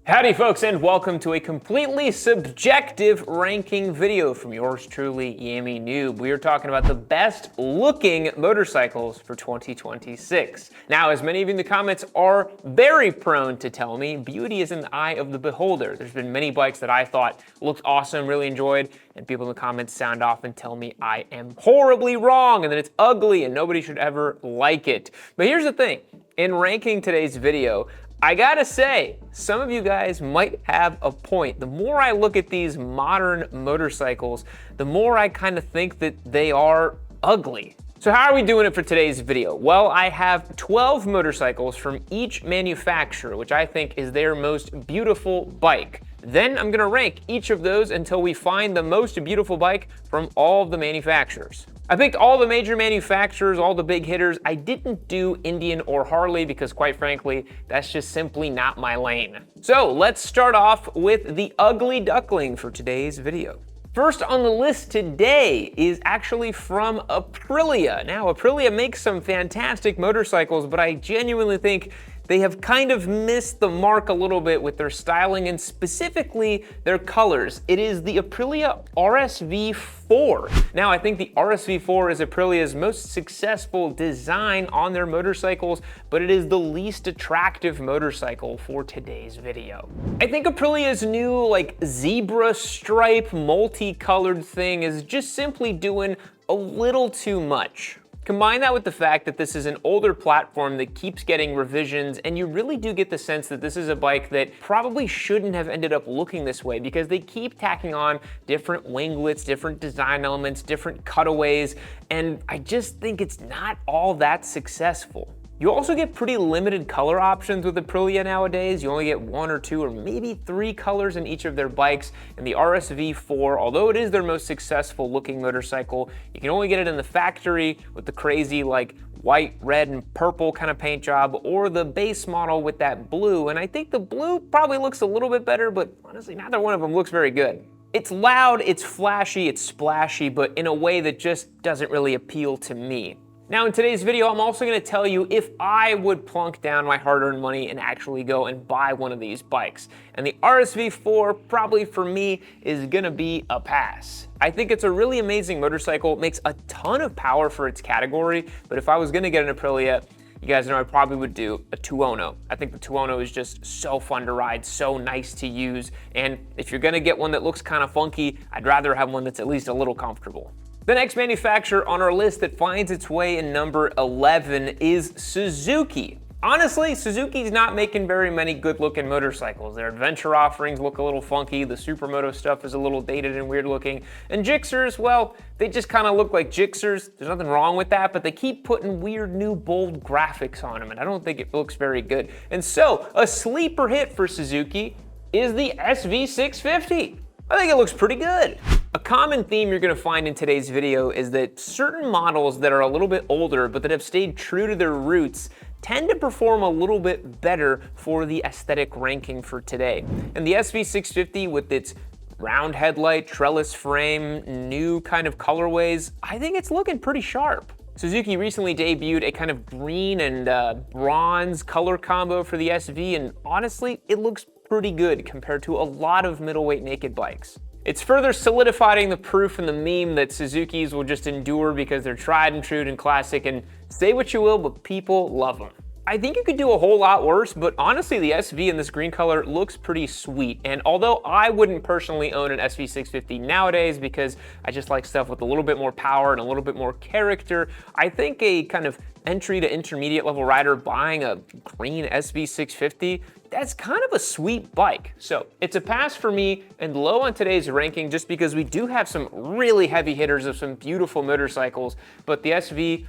Howdy folks, and welcome to a completely subjective ranking video from yours truly, Yami Noob. We are talking about the best looking motorcycles for 2026. Now, as many of you in the comments are very prone to tell me, beauty is in the eye of the beholder. There's been many bikes that I thought looked awesome, really enjoyed, and people in the comments sound off and tell me I am horribly wrong and that it's ugly and nobody should ever like it. But here's the thing, in ranking today's video, I gotta say, some of you guys might have a point. The more I look at these modern motorcycles, the more I kind of think that they are ugly. So how are we doing it for today's video? Well, I have 12 motorcycles from each manufacturer, which I think is their most beautiful bike. Then I'm gonna rank each of those until we find the most beautiful bike from all of the manufacturers. I picked all the major manufacturers, all the big hitters. I didn't do Indian or Harley because quite frankly, that's just simply not my lane. So let's start off with the ugly duckling for today's video. First on the list today is actually from Aprilia. Now, Aprilia makes some fantastic motorcycles, but I genuinely think they have kind of missed the mark a little bit with their styling and specifically their colors. It is the Aprilia RSV4. Now, I think the RSV4 is Aprilia's most successful design on their motorcycles, but it is the least attractive motorcycle for today's video. I think Aprilia's new zebra stripe multicolored thing is just simply doing a little too much. Combine that with the fact that this is an older platform that keeps getting revisions, and you really do get the sense that this is a bike that probably shouldn't have ended up looking this way because they keep tacking on different winglets, different design elements, different cutaways, and I just think it's not all that successful. You also get pretty limited color options with Aprilia nowadays. You only get one or two or maybe three colors in each of their bikes. And the RSV4, although it is their most successful looking motorcycle, you can only get it in the factory with the crazy white, red, and purple kind of paint job, or the base model with that blue. And I think the blue probably looks a little bit better, but honestly, neither one of them looks very good. It's loud, it's flashy, it's splashy, but in a way that just doesn't really appeal to me. Now in today's video, I'm also gonna tell you if I would plunk down my hard-earned money and actually go and buy one of these bikes. And the RSV4 probably for me is gonna be a pass. I think it's a really amazing motorcycle, it makes a ton of power for its category, but if I was gonna get an Aprilia, you guys know I probably would do a 2.0. I think the 2.0 is just so fun to ride, so nice to use, and if you're gonna get one that looks kind of funky, I'd rather have one that's at least a little comfortable. The next manufacturer on our list that finds its way in number 11 is Suzuki. Honestly, Suzuki's not making very many good looking motorcycles. Their adventure offerings look a little funky, the supermoto stuff is a little dated and weird looking, and Gixxers, well, they just kind of look like Gixxers. There's nothing wrong with that, but they keep putting weird new bold graphics on them, and I don't think it looks very good. And so, a sleeper hit for Suzuki is the SV650. I think it looks pretty good. A common theme you're gonna find in today's video is that certain models that are a little bit older but that have stayed true to their roots tend to perform a little bit better for the aesthetic ranking for today. And the SV650 with its round headlight, trellis frame, new kind of colorways, I think it's looking pretty sharp. Suzuki recently debuted a kind of green and bronze color combo for the SV, and honestly, it looks pretty good compared to a lot of middleweight naked bikes. It's further solidifying the proof in the meme that Suzukis will just endure because they're tried and true and classic, and say what you will, but people love them. I think you could do a whole lot worse, but honestly the SV in this green color looks pretty sweet. And although I wouldn't personally own an SV650 nowadays because I just like stuff with a little bit more power and a little bit more character, I think a kind of entry to intermediate level rider buying a green SV650, that's kind of a sweet bike. So it's a pass for me and low on today's ranking just because we do have some really heavy hitters of some beautiful motorcycles, but the SV,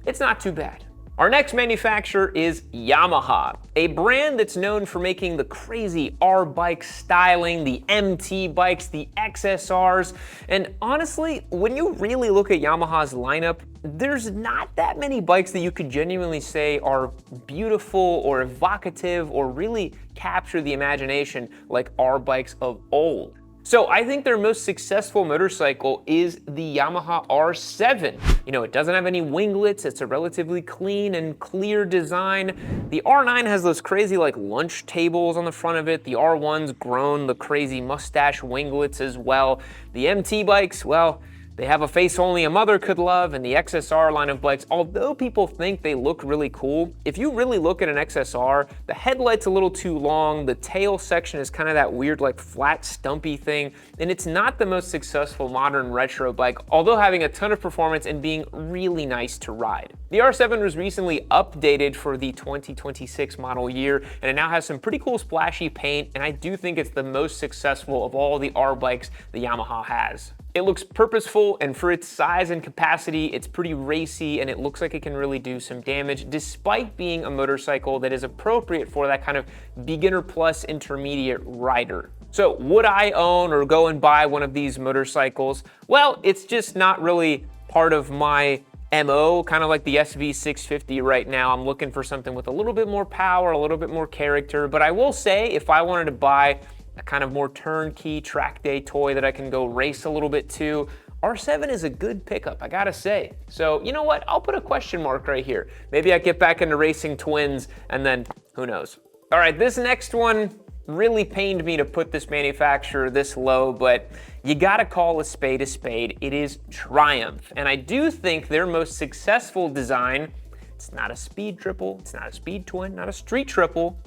it's not too bad. Our next manufacturer is Yamaha, a brand that's known for making the crazy R-bike styling, the MT bikes, the XSRs, and honestly, when you really look at Yamaha's lineup, there's not that many bikes that you could genuinely say are beautiful or evocative or really capture the imagination like R-bikes of old. So I think their most successful motorcycle is the Yamaha R7. You know, it doesn't have any winglets, it's a relatively clean and clear design. The R9 has those crazy like lunch tables on the front of it. The R1's grown the crazy mustache winglets as well. The MT bikes, well, they have a face only a mother could love, and the XSR line of bikes, although people think they look really cool, if you really look at an XSR, the headlight's a little too long, the tail section is kind of that weird like flat stumpy thing, and it's not the most successful modern retro bike, although having a ton of performance and being really nice to ride. The R7 was recently updated for the 2026 model year, and it now has some pretty cool splashy paint, and I do think it's the most successful of all the R bikes the Yamaha has. It looks purposeful, and for its size and capacity, it's pretty racy, and it looks like it can really do some damage, despite being a motorcycle that is appropriate for that kind of beginner plus intermediate rider. So would I own or go and buy one of these motorcycles? Well, it's just not really part of my MO, kind of like the SV650 right now. I'm looking for something with a little bit more power, a little bit more character, but I will say if I wanted to buy a kind of more turnkey track day toy that I can go race a little bit too, R7 is a good pickup, I gotta say. So you know what, I'll put a question mark right here. Maybe I get back into racing twins and then who knows. All right, this next one really pained me to put this manufacturer this low, but you gotta call a spade a spade. It is Triumph, and I do think their most successful design, it's not a speed triple, it's not a speed twin, not a street triple,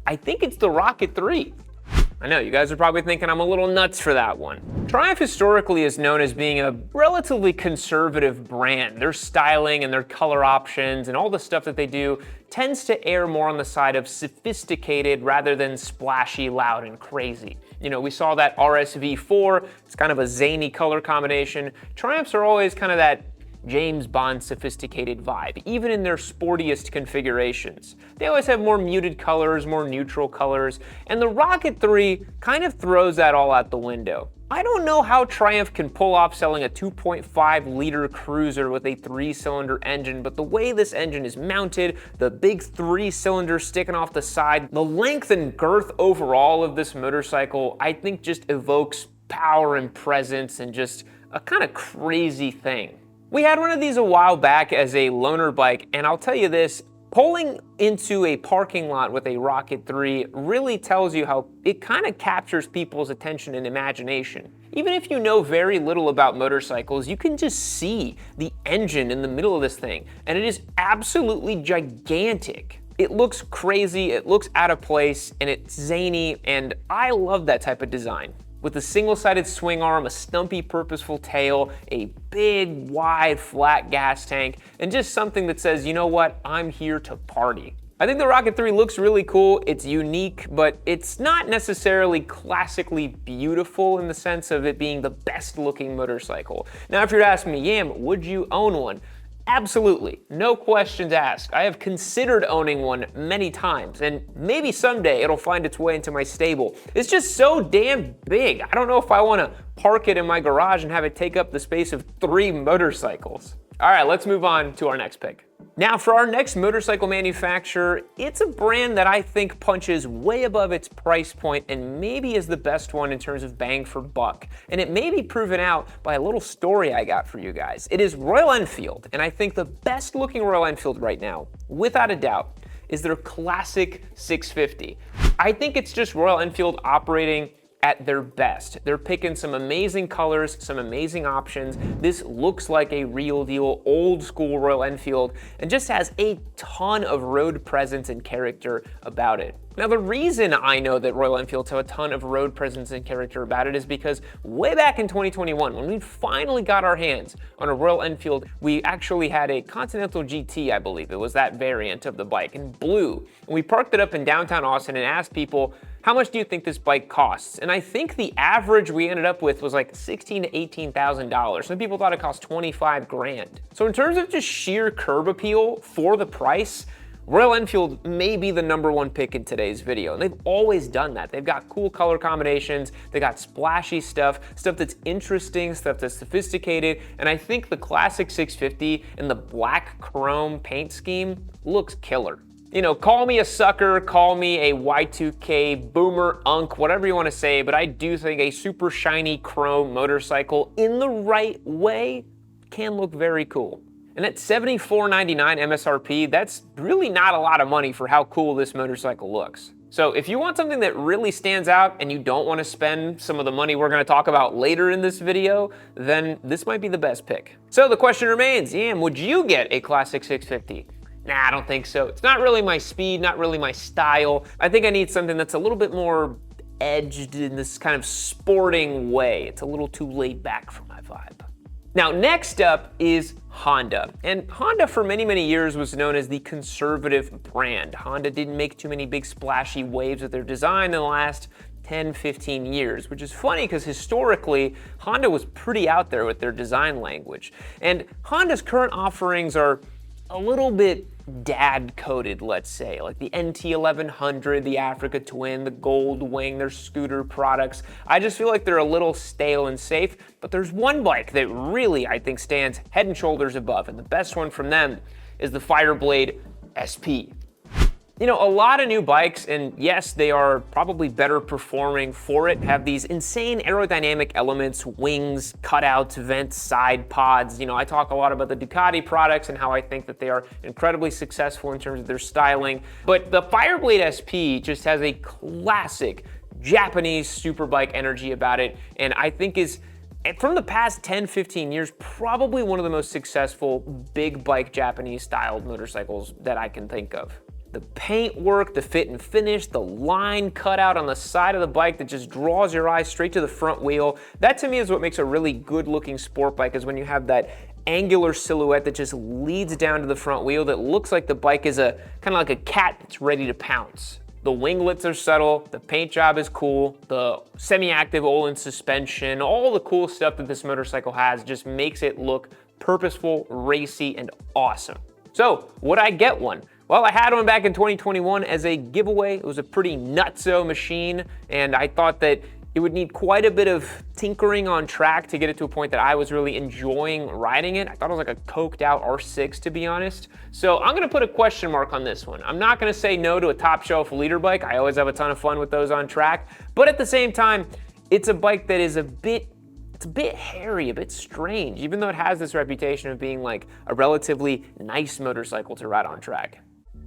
I think it's the Rocket 3. I know, you guys are probably thinking I'm a little nuts for that one. Triumph historically is known as being a relatively conservative brand. Their styling and their color options and all the stuff that they do tends to err more on the side of sophisticated rather than splashy, loud, and crazy. You know, we saw that RSV4, it's kind of a zany color combination. Triumphs are always kind of that James Bond sophisticated vibe, even in their sportiest configurations. They always have more muted colors, more neutral colors, and the Rocket 3 kind of throws that all out the window. I don't know how Triumph can pull off selling a 2.5 liter cruiser with a 3-cylinder engine, but the way this engine is mounted, the big 3-cylinder sticking off the side, the length and girth overall of this motorcycle, I think just evokes power and presence and just a kind of crazy thing. We had one of these a while back as a loaner bike, and I'll tell you this, pulling into a parking lot with a Rocket 3 really tells you how it kind of captures people's attention and imagination. Even if you know very little about motorcycles, you can just see the engine in the middle of this thing, and it is absolutely gigantic. It looks crazy, it looks out of place, and it's zany, and I love that type of design. With a single-sided swing arm, a stumpy, purposeful tail, a big, wide, flat gas tank, and just something that says, you know what, I'm here to party. I think the Rocket 3 looks really cool, it's unique, but it's not necessarily classically beautiful in the sense of it being the best looking motorcycle. Now, if you're asking me, Yam, would you own one? Absolutely, no questions asked. I have considered owning one many times, and maybe someday it'll find its way into my stable. It's just so damn big. I don't know if I want to park it in my garage and have it take up the space of 3 motorcycles. All right, let's move on to our next pick. Now for our next motorcycle manufacturer, it's a brand that I think punches way above its price point and maybe is the best one in terms of bang for buck. And it may be proven out by a little story I got for you guys. It is Royal Enfield, and I think the best looking Royal Enfield right now, without a doubt, is their classic 650. I think it's just Royal Enfield operating at their best. They're picking some amazing colors, some amazing options. This looks like a real deal, old school Royal Enfield, and just has a ton of road presence and character about it. Now, the reason I know that Royal Enfields have a ton of road presence and character about it is because way back in 2021, when we finally got our hands on a Royal Enfield, we actually had a Continental GT, I believe. It was that variant of the bike in blue. And we parked it up in downtown Austin and asked people, how much do you think this bike costs? And I think the average we ended up with was like $16,000 to $18,000. Some people thought it cost 25 grand. So in terms of just sheer curb appeal for the price, Royal Enfield may be the #1 pick in today's video, and they've always done that. They've got cool color combinations, they got splashy stuff that's interesting, stuff that's sophisticated, and I think the classic 650 in the black chrome paint scheme looks killer. You know, call me a sucker, call me a Y2K boomer unk, whatever you want to say, but I do think a super shiny chrome motorcycle in the right way can look very cool. And at $74.99 MSRP, that's really not a lot of money for how cool this motorcycle looks. So if you want something that really stands out and you don't want to spend some of the money we're going to talk about later in this video, then this might be the best pick. So the question remains, Yam, would you get a classic 650? Nah, I don't think so. It's not really my speed, not really my style. I think I need something that's a little bit more edged in this kind of sporting way. It's a little too laid back for my vibe. Now, next up is Honda. And Honda for many, many years was known as the conservative brand. Honda didn't make too many big splashy waves with their design in the last 10, 15 years, which is funny because historically, Honda was pretty out there with their design language. And Honda's current offerings are a little bit dad-coded, let's say, like the NT1100, the Africa Twin, the Gold Wing, their scooter products. I just feel like they're a little stale and safe, but there's one bike that really, I think, stands head and shoulders above, and the best one from them is the Fireblade SP. You know, a lot of new bikes, and yes, they are probably better performing for it, have these insane aerodynamic elements, wings, cutouts, vents, side pods. You know, I talk a lot about the Ducati products and how I think that they are incredibly successful in terms of their styling. But the Fireblade SP just has a classic Japanese superbike energy about it, and I think is, from the past 10, 15 years, probably one of the most successful big bike Japanese styled motorcycles that I can think of. The paint work, the fit and finish, the line cutout on the side of the bike that just draws your eyes straight to the front wheel. That to me is what makes a really good looking sport bike, is when you have that angular silhouette that just leads down to the front wheel that looks like the bike is a kind of like a cat that's ready to pounce. The winglets are subtle, the paint job is cool, the semi-active Olin suspension, all the cool stuff that this motorcycle has just makes it look purposeful, racy, and awesome. So, would I get one? Well, I had one back in 2021 as a giveaway. It was a pretty nutso machine, and I thought that it would need quite a bit of tinkering on track to get it to a point that I was really enjoying riding it. I thought it was like a coked out R6, to be honest. So I'm gonna put a question mark on this one. I'm not gonna say no to a top shelf leader bike. I always have a ton of fun with those on track, but at the same time, it's a bike that is it's a bit hairy, a bit strange, even though it has this reputation of being like a relatively nice motorcycle to ride on track.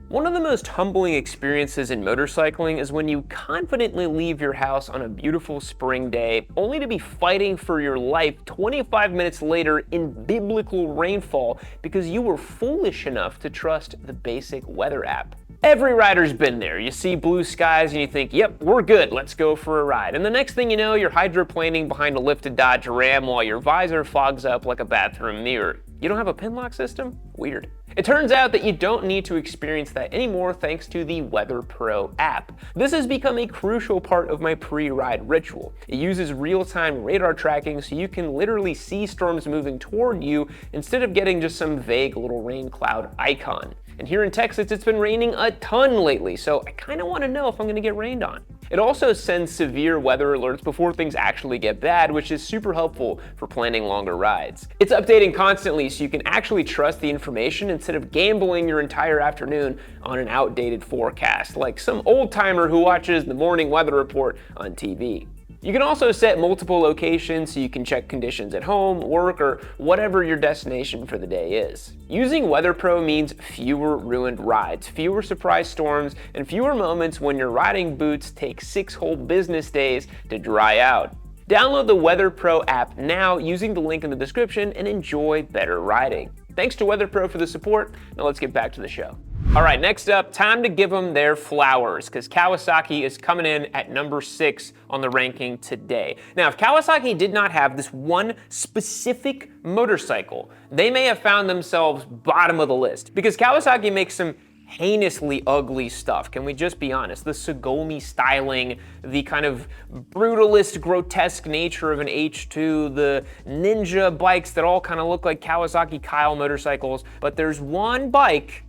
One of the most humbling experiences in motorcycling is when you confidently leave your house on a beautiful spring day, only to be fighting for your life 25 minutes later in biblical rainfall because you were foolish enough to trust the basic weather app. Every rider's been there. You see blue skies and you think, yep, we're good, let's go for a ride. And the next thing you know, you're hydroplaning behind a lifted Dodge Ram while your visor fogs up like a bathroom mirror. You don't have a pin lock system? Weird. It turns out that you don't need to experience that anymore thanks to the Weather Pro app. This has become a crucial part of my pre-ride ritual. It uses real-time radar tracking so you can literally see storms moving toward you instead of getting just some vague little rain cloud icon. And here in Texas, it's been raining a ton lately, so I kind of want to know if I'm going to get rained on. It also sends severe weather alerts before things actually get bad, which is super helpful for planning longer rides. It's updating constantly so you can actually trust the information instead of gambling your entire afternoon on an outdated forecast, like some old timer who watches the morning weather report on TV. You can also set multiple locations so you can check conditions at home, work, or whatever your destination for the day is. Using Weather Pro means fewer ruined rides, fewer surprise storms, and fewer moments when your riding boots take 6 whole business days to dry out. Download the Weather Pro app now using the link in the description and enjoy better riding. Thanks to Weather Pro for the support. Now let's get back to the show. All right, next up, time to give them their flowers because Kawasaki is coming in at number 6 on the ranking today. Now, if Kawasaki did not have this one specific motorcycle, they may have found themselves bottom of the list because Kawasaki makes some heinously ugly stuff. Can we just be honest? The Sugomi styling, the kind of brutalist, grotesque nature of an H2, the ninja bikes that all kind of look like Kawasaki Kyle motorcycles, but there's one bike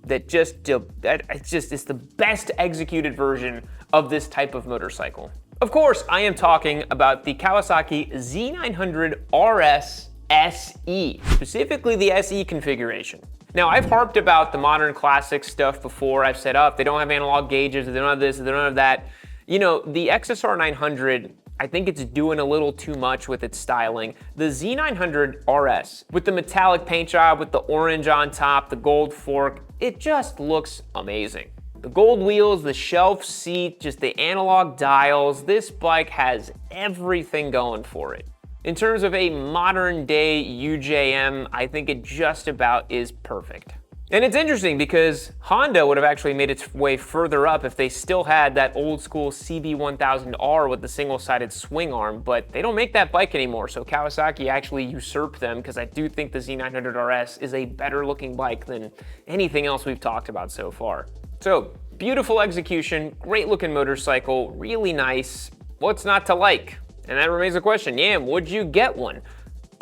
that it's the best executed version of this type of motorcycle. Of course, I am talking about the Kawasaki Z900RS SE, specifically the SE configuration. Now, I've harped about the modern classic stuff before. I've said, they don't have analog gauges, they don't have this, they don't have that. You know, the XSR 900, I think it's doing a little too much with its styling. The Z900RS, with the metallic paint job, with the orange on top, the gold fork, it just looks amazing. The gold wheels, the shelf seat, just the analog dials, this bike has everything going for it. In terms of a modern day UJM, I think it just about is perfect. And it's interesting because Honda would have actually made its way further up if they still had that old school CB1000R with the single-sided swing arm, but they don't make that bike anymore, so Kawasaki actually usurped them because I do think the Z900RS is a better looking bike than anything else we've talked about so far. So, beautiful execution, great looking motorcycle, really nice. What's not to like? And that remains a question. Yam, would you get one?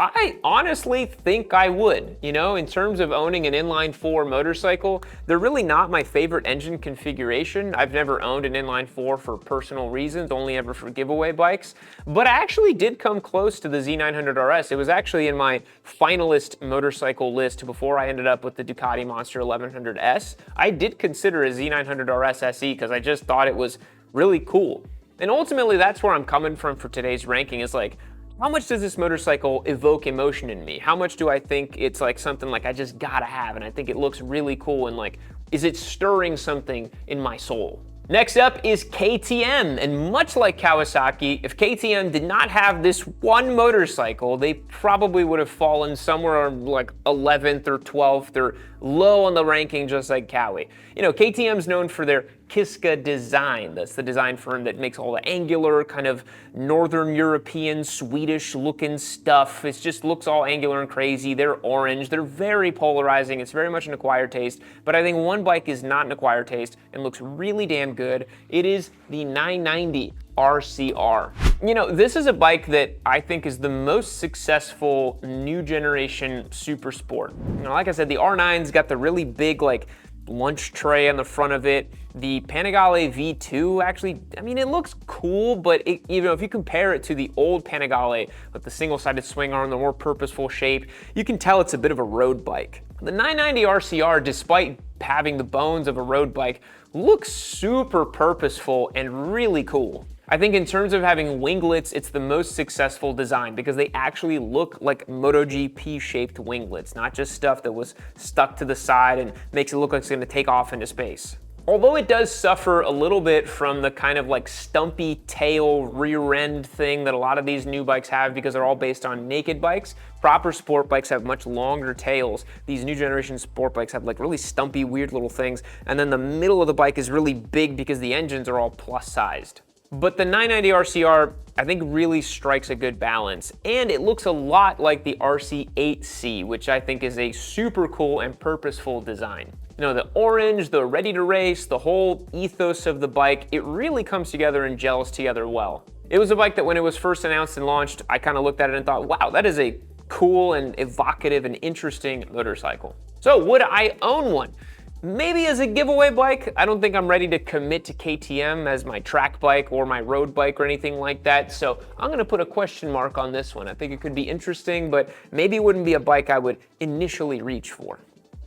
I honestly think I would. You know, in terms of owning an inline-4 motorcycle, they're really not my favorite engine configuration. I've never owned an inline-4 for personal reasons, only ever for giveaway bikes. But I actually did come close to the Z900RS. It was actually in my finalist motorcycle list before I ended up with the Ducati Monster 1100S. I did consider a Z900RS SE because I just thought it was really cool. And ultimately, that's where I'm coming from for today's ranking, is like, how much does this motorcycle evoke emotion in me? How much do I think it's like something like I just gotta have, and I think it looks really cool, and like, is it stirring something in my soul? Next up is KTM, and much like Kawasaki, if KTM did not have this one motorcycle, they probably would have fallen somewhere like 11th or 12th or low on the ranking, just like Kawi. You know, KTM's known for their Kiska design. That's the design firm that makes all the angular, kind of Northern European, Swedish looking stuff. It just looks all angular and crazy. They're orange. They're very polarizing. It's very much an acquired taste. But I think one bike is not an acquired taste and looks really damn good. It is the 990 RCR. You know, this is a bike that I think is the most successful new generation super sport. You know, like I said, the R9's got the really big, like, lunch tray on the front of it. The Panigale V2 actually, I mean, it looks cool, but it, you know, if you compare it to the old Panigale with the single-sided swing arm, the more purposeful shape, you can tell it's a bit of a road bike. The 990 RCR, despite having the bones of a road bike, looks super purposeful and really cool. I think in terms of having winglets, it's the most successful design because they actually look like MotoGP shaped winglets, not just stuff that was stuck to the side and makes it look like it's gonna take off into space. Although it does suffer a little bit from the kind of like stumpy tail rear end thing that a lot of these new bikes have because they're all based on naked bikes. Proper sport bikes have much longer tails. These new generation sport bikes have like really stumpy, weird little things. And then the middle of the bike is really big because the engines are all plus sized. But the 990 RCR, I think, really strikes a good balance, and it looks a lot like the RC8C, which I think is a super cool and purposeful design. You know, the orange, the ready to race, the whole ethos of the bike, it really comes together and gels together well. It was a bike that when it was first announced and launched, I kind of looked at it and thought, wow, that is a cool and evocative and interesting motorcycle. So would I own one? Maybe as a giveaway bike. I don't think I'm ready to commit to KTM as my track bike or my road bike or anything like that, so I'm gonna put a question mark on this one. I think it could be interesting, but maybe it wouldn't be a bike I would initially reach for.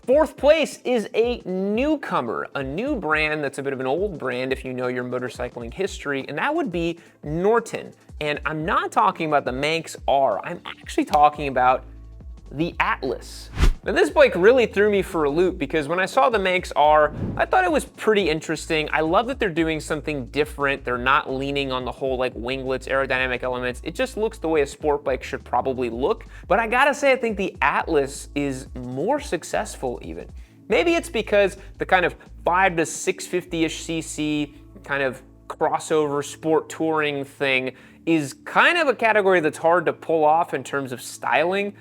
Fourth place is a newcomer, a new brand that's a bit of an old brand if you know your motorcycling history, and that would be Norton. And I'm not talking about the Manx R, I'm actually talking about the Atlas. Now this bike really threw me for a loop because when I saw the Manx R, I thought it was pretty interesting. I love that they're doing something different. They're not leaning on the whole like winglets, aerodynamic elements. It just looks the way a sport bike should probably look. But I gotta say, I think the Atlas is more successful even. Maybe it's because the kind of 5 to 650-ish cc kind of crossover sport touring thing is kind of a category that's hard to pull off in terms of styling.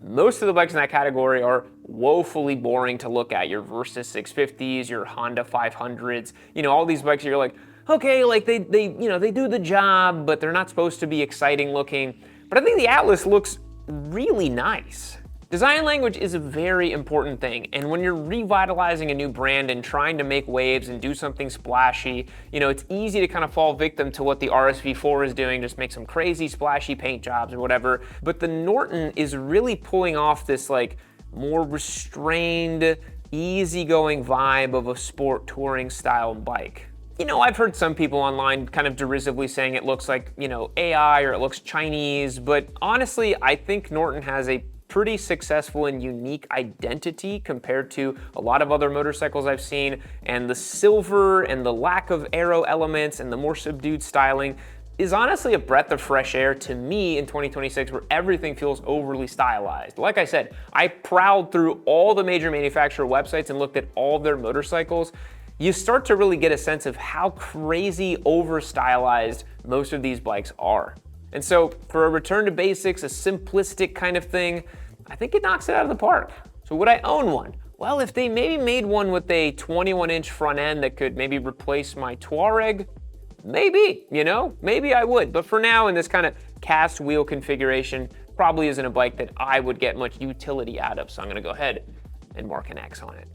Most of the bikes in that category are woefully boring to look at. Your Versys 650s, your Honda 500s, you know, all these bikes you're like, okay, like they do the job, but they're not supposed to be exciting looking. But I think the Atlas looks really nice. Design language is a very important thing, and when you're revitalizing a new brand and trying to make waves and do something splashy, you know, it's easy to kind of fall victim to what the RSV4 is doing, just make some crazy splashy paint jobs or whatever. But the Norton is really pulling off this like more restrained, easygoing vibe of a sport touring style bike. You know, I've heard some people online kind of derisively saying it looks like, you know, AI or it looks Chinese, but honestly, I think Norton has a pretty successful and unique identity compared to a lot of other motorcycles I've seen, and the silver and the lack of aero elements and the more subdued styling is honestly a breath of fresh air to me in 2026, where everything feels overly stylized. Like I said, I prowled through all the major manufacturer websites and looked at all of their motorcycles. You start to really get a sense of how crazy over-stylized most of these bikes are. And so for a return to basics, a simplistic kind of thing, I think it knocks it out of the park. So would I own one? Well, if they maybe made one with a 21-inch front end that could maybe replace my Touareg, maybe, you know, maybe I would. But for now, in this kind of cast wheel configuration, probably isn't a bike that I would get much utility out of. So I'm gonna go ahead and mark an X on it.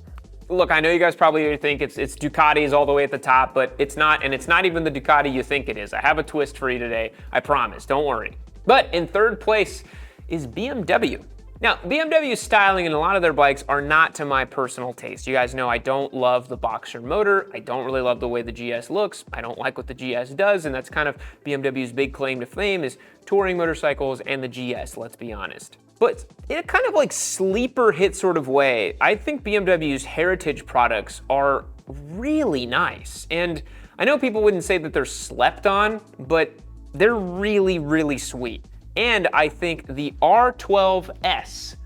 Look, I know you guys probably think it's Ducatis all the way at the top, but it's not, and it's not even the Ducati you think it is. I have a twist for you today, I promise, don't worry. But in third place is BMW. Now, BMW's styling and a lot of their bikes are not to my personal taste. You guys know I don't love the Boxer motor. I don't really love the way the GS looks. I don't like what the GS does, and that's kind of BMW's big claim to fame is touring motorcycles and the GS, let's be honest. But in a kind of like sleeper hit sort of way, I think BMW's heritage products are really nice. And I know people wouldn't say that they're slept on, but they're really, really sweet. And I think the R12S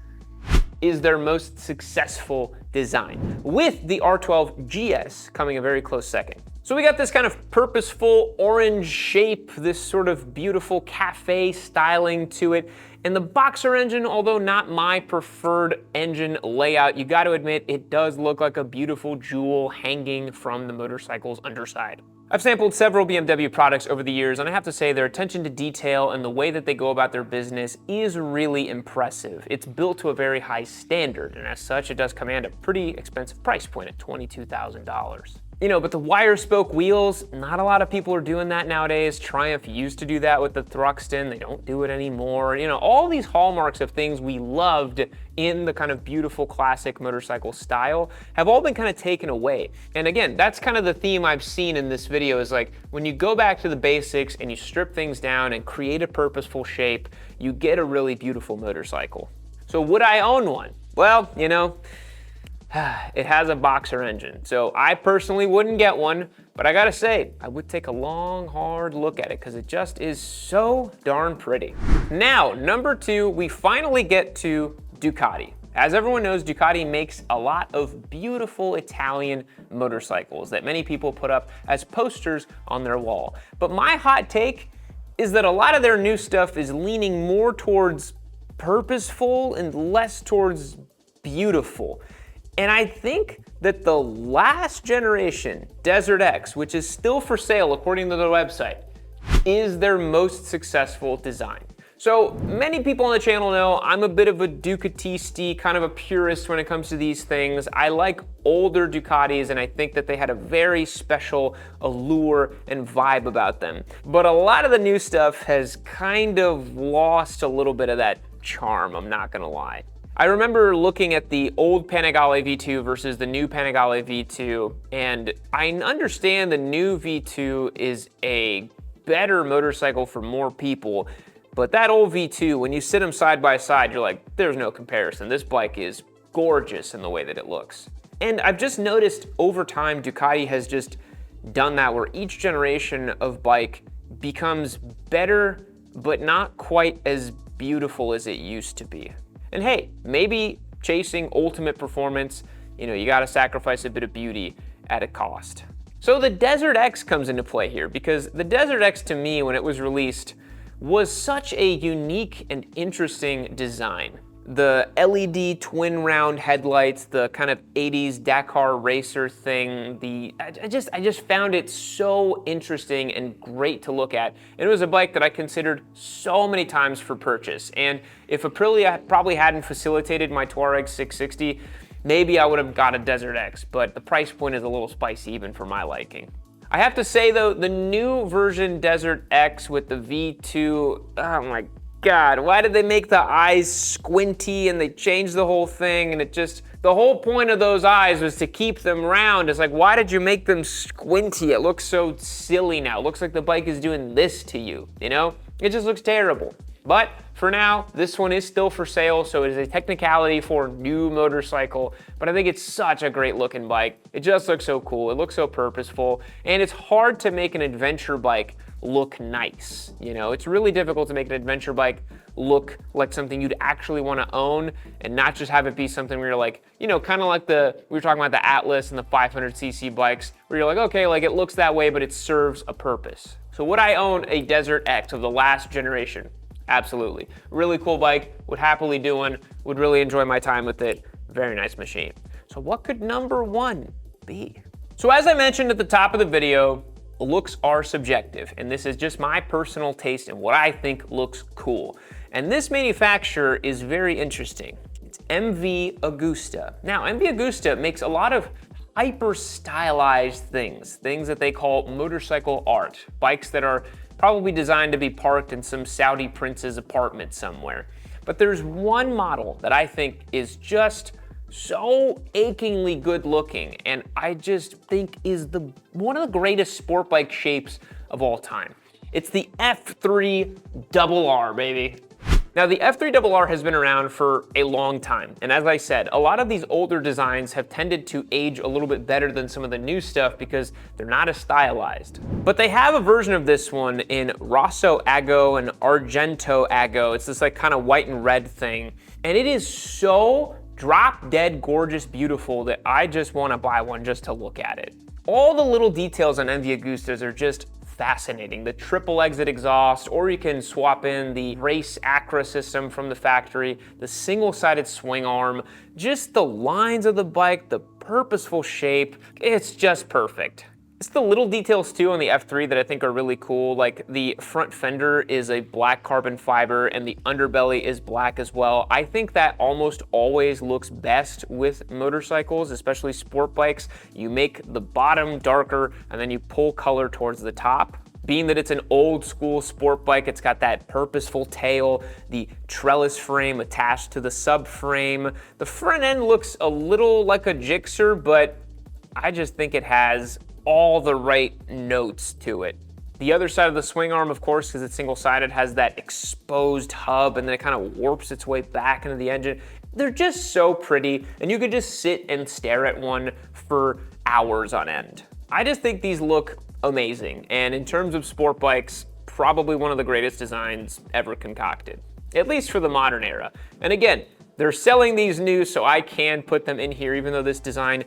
is their most successful design, with the R12 GS coming a very close second. So we got this kind of purposeful orange shape, this sort of beautiful cafe styling to it. And the Boxer engine, although not my preferred engine layout, you got to admit it does look like a beautiful jewel hanging from the motorcycle's underside. I've sampled several BMW products over the years, and I have to say their attention to detail and the way that they go about their business is really impressive. It's built to a very high standard, and as such, it does command a pretty expensive price point at $22,000. You know, but the wire spoke wheels, not a lot of people are doing that nowadays. Triumph used to do that with the Thruxton, they don't do it anymore. You know, all these hallmarks of things we loved in the kind of beautiful classic motorcycle style have all been kind of taken away. And again, that's kind of the theme I've seen in this video is like, when you go back to the basics and you strip things down and create a purposeful shape, you get a really beautiful motorcycle. So would I own one? Well, you know, it has a Boxer engine, so I personally wouldn't get one, but I gotta say, I would take a long, hard look at it because it just is so darn pretty. Now, number two, we finally get to Ducati. As everyone knows, Ducati makes a lot of beautiful Italian motorcycles that many people put up as posters on their wall. But my hot take is that a lot of their new stuff is leaning more towards purposeful and less towards beautiful. And I think that the last generation DesertX, which is still for sale according to their website, is their most successful design. So many people on the channel know I'm a bit of a Ducatisti, kind of a purist when it comes to these things. I like older Ducatis, and I think that they had a very special allure and vibe about them. But a lot of the new stuff has kind of lost a little bit of that charm, I'm not gonna lie. I remember looking at the old Panigale V2 versus the new Panigale V2, and I understand the new V2 is a better motorcycle for more people, but that old V2, when you sit them side by side, you're like, there's no comparison. This bike is gorgeous in the way that it looks. And I've just noticed over time, Ducati has just done that where each generation of bike becomes better, but not quite as beautiful as it used to be. And hey, maybe chasing ultimate performance, you know, you gotta sacrifice a bit of beauty at a cost. So the DesertX comes into play here because the DesertX to me, when it was released, was such a unique and interesting design. The LED twin round headlights, the kind of 80s Dakar racer thing, I just found it so interesting and great to look at. And it was a bike that I considered so many times for purchase. And if Aprilia probably hadn't facilitated my Touareg 660, maybe I would have got a DesertX, but the price point is a little spicy even for my liking. I have to say though, the new version DesertX with the V2, oh my God, why did they make the eyes squinty and they changed the whole thing and it just, the whole point of those eyes was to keep them round. It's like, why did you make them squinty? It looks so silly now. It looks like the bike is doing this to you, you know? It just looks terrible. But for now, this one is still for sale, so it is a technicality for new motorcycle, but I think it's such a great looking bike. It just looks so cool, it looks so purposeful, and it's hard to make an adventure bike look nice. You know, it's really difficult to make an adventure bike look like something you'd actually want to own and not just have it be something where you're like, you know, kind of like we were talking about the Atlas and the 500cc bikes, where you're like, okay, like it looks that way, but it serves a purpose. So would I own a DesertX of the last generation? Absolutely. Really cool bike, would happily do one, would really enjoy my time with it. Very nice machine. So what could number one be? So as I mentioned at the top of the video, looks are subjective, and this is just my personal taste and what I think looks cool. And this manufacturer is very interesting. It's MV Agusta. Now, MV Agusta makes a lot of hyper stylized things that they call motorcycle art, bikes that are probably designed to be parked in some Saudi prince's apartment somewhere. But there's one model that I think is just so achingly good looking, and I just think is one of the greatest sport bike shapes of all time. It's the F3RR, baby. Now, the F3RR has been around for a long time, and as I said, a lot of these older designs have tended to age a little bit better than some of the new stuff because they're not as stylized. But they have a version of this one in Rosso Ago and Argento Ago. It's this like kind of white and red thing, and it is so drop dead gorgeous beautiful that I just want to buy one just to look at it. All the little details on MV Agustas are just fascinating. The triple exit exhaust, or you can swap in the race Acra system from the factory, the single-sided swing arm, just the lines of the bike, the purposeful shape, it's just perfect. It's the little details too on the F3 that I think are really cool, like the front fender is a black carbon fiber and the underbelly is black as well. I think that almost always looks best with motorcycles, especially sport bikes. You make the bottom darker and then you pull color towards the top. Being that it's an old school sport bike, it's got that purposeful tail, the trellis frame attached to the subframe. The front end looks a little like a Gixxer, but I just think it has all the right notes to it. The other side of the swing arm, of course, because it's single-sided, has that exposed hub and then it kind of warps its way back into the engine. They're just so pretty, and you could just sit and stare at one for hours on end. I just think these look amazing, and in terms of sport bikes, probably one of the greatest designs ever concocted, at least for the modern era. And again, they're selling these new, so I can put them in here, even though this design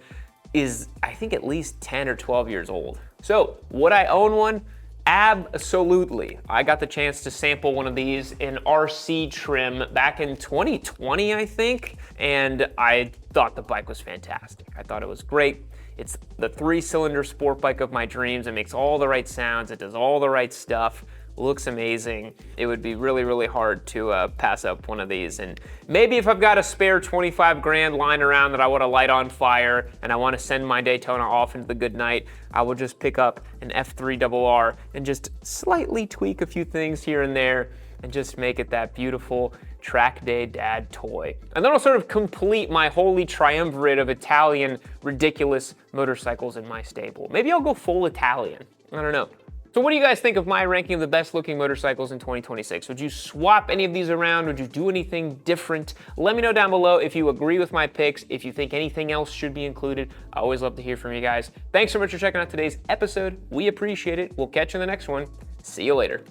is, I think, at least 10 or 12 years old. So, would I own one? Absolutely. I got the chance to sample one of these in RC trim back in 2020, I think, and I thought the bike was fantastic. I thought it was great. It's the 3-cylinder sport bike of my dreams. It makes all the right sounds. It does all the right stuff. Looks amazing. It would be really, really hard to pass up one of these. And maybe if I've got a spare 25 grand lying around that I want to light on fire and I want to send my Daytona off into the good night, I will just pick up an F3RR and just slightly tweak a few things here and there and just make it that beautiful track day dad toy. And that'll sort of complete my holy triumvirate of Italian ridiculous motorcycles in my stable. Maybe I'll go full Italian. I don't know. So what do you guys think of my ranking of the best looking motorcycles in 2026? Would you swap any of these around? Would you do anything different? Let me know down below if you agree with my picks, if you think anything else should be included. I always love to hear from you guys. Thanks so much for checking out today's episode. We appreciate it. We'll catch you in the next one. See you later.